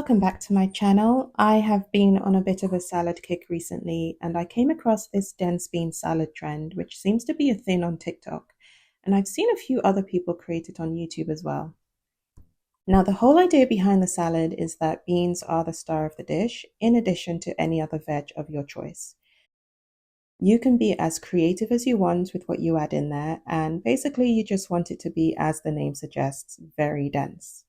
Welcome back to my channel. I have been on a bit of a salad kick recently and I came across this dense bean salad trend, which seems to be a thing on TikTok. And I've seen a few other people create it on YouTube as well. Now, the whole idea behind the salad is that beans are the star of the dish, in addition to any other veg of your choice. You can be as creative as you want with what you add in there, and basically you just want it to be, as the name suggests, very dense.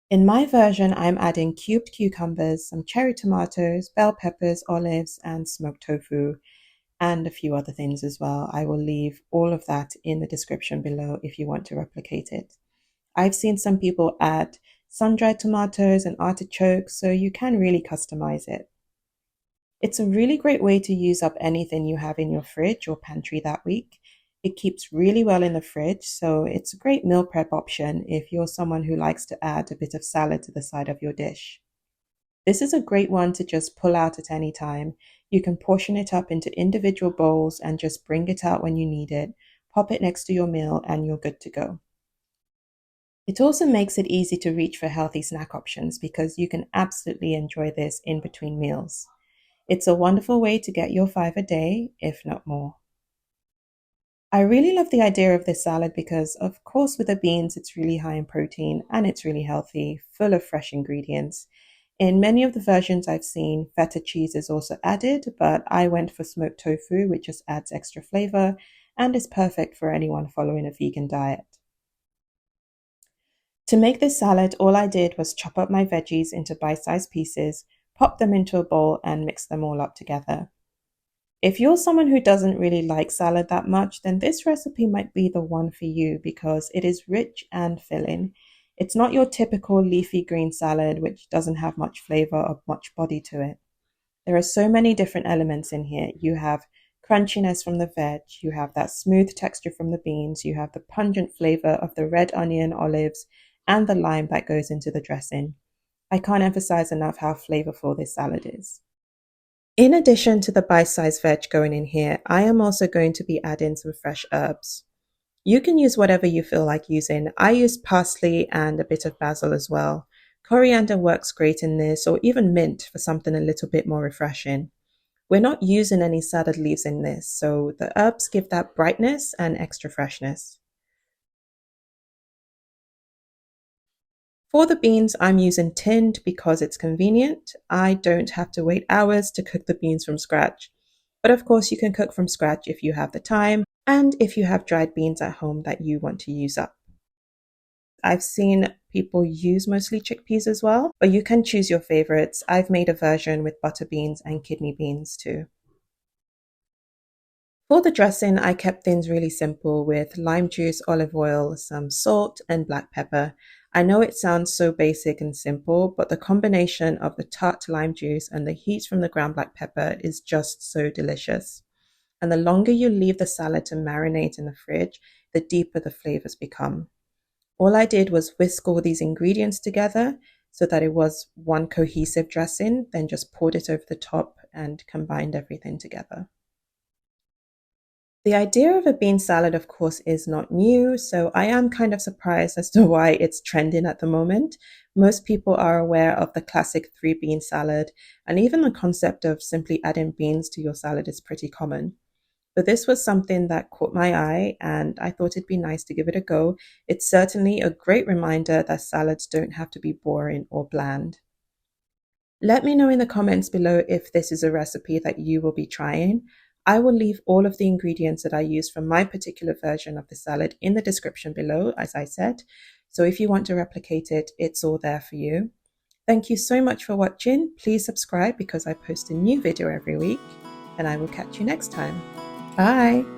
In my version, I'm adding cubed cucumbers, some cherry tomatoes, bell peppers, olives, and smoked tofu, and a few other things as well. I will leave all of that in the description below if you want to replicate it. I've seen some people add sun-dried tomatoes and artichokes, so you can really customize it. It's a really great way to use up anything you have in your fridge or pantry that week. It keeps really well in the fridge, so it's a great meal prep option if you're someone who likes to add a bit of salad to the side of your dish. This is a great one to just pull out at any time. You can portion it up into individual bowls and just bring it out when you need it, pop it next to your meal, and you're good to go. It also makes it easy to reach for healthy snack options because you can absolutely enjoy this in between meals. It's a wonderful way to get your 5 a day, if not more. I really love the idea of this salad because, of course, with the beans, it's really high in protein and it's really healthy, full of fresh ingredients. In many of the versions I've seen, feta cheese is also added, but I went for smoked tofu, which just adds extra flavor and is perfect for anyone following a vegan diet. To make this salad, all I did was chop up my veggies into bite-sized pieces, pop them into a bowl, and mix them all up together. If you're someone who doesn't really like salad that much, then this recipe might be the one for you because it is rich and filling. It's not your typical leafy green salad, which doesn't have much flavor or much body to it. There are so many different elements in here. You have crunchiness from the veg, you have that smooth texture from the beans, you have the pungent flavor of the red onion, olives, and the lime that goes into the dressing. I can't emphasize enough how flavorful this salad is. In addition to the bite-sized veg going in here, I am also going to be adding some fresh herbs. You can use whatever you feel like using. I used parsley and a bit of basil as well. Coriander works great in this, or even mint for something a little bit more refreshing. We're not using any salad leaves in this, so the herbs give that brightness and extra freshness. For the beans, I'm using tinned because it's convenient. I don't have to wait hours to cook the beans from scratch. But of course, you can cook from scratch if you have the time and if you have dried beans at home that you want to use up. I've seen people use mostly chickpeas as well, but you can choose your favorites. I've made a version with butter beans and kidney beans too. For the dressing, I kept things really simple with lime juice, olive oil, some salt, and black pepper. I know it sounds so basic and simple, but the combination of the tart lime juice and the heat from the ground black pepper is just so delicious. And the longer you leave the salad to marinate in the fridge, the deeper the flavors become. All I did was whisk all these ingredients together so that it was one cohesive dressing, then just poured it over the top and combined everything together. The idea of a bean salad, of course, is not new, so I am kind of surprised as to why it's trending at the moment. Most people are aware of the classic 3-bean salad, and even the concept of simply adding beans to your salad is pretty common. But this was something that caught my eye, and I thought it'd be nice to give it a go. It's certainly a great reminder that salads don't have to be boring or bland. Let me know in the comments below if this is a recipe that you will be trying. I will leave all of the ingredients that I use from my particular version of the salad in the description below, as I said. So if you want to replicate it, it's all there for you. Thank you so much for watching. Please subscribe because I post a new video every week, and I will catch you next time. Bye!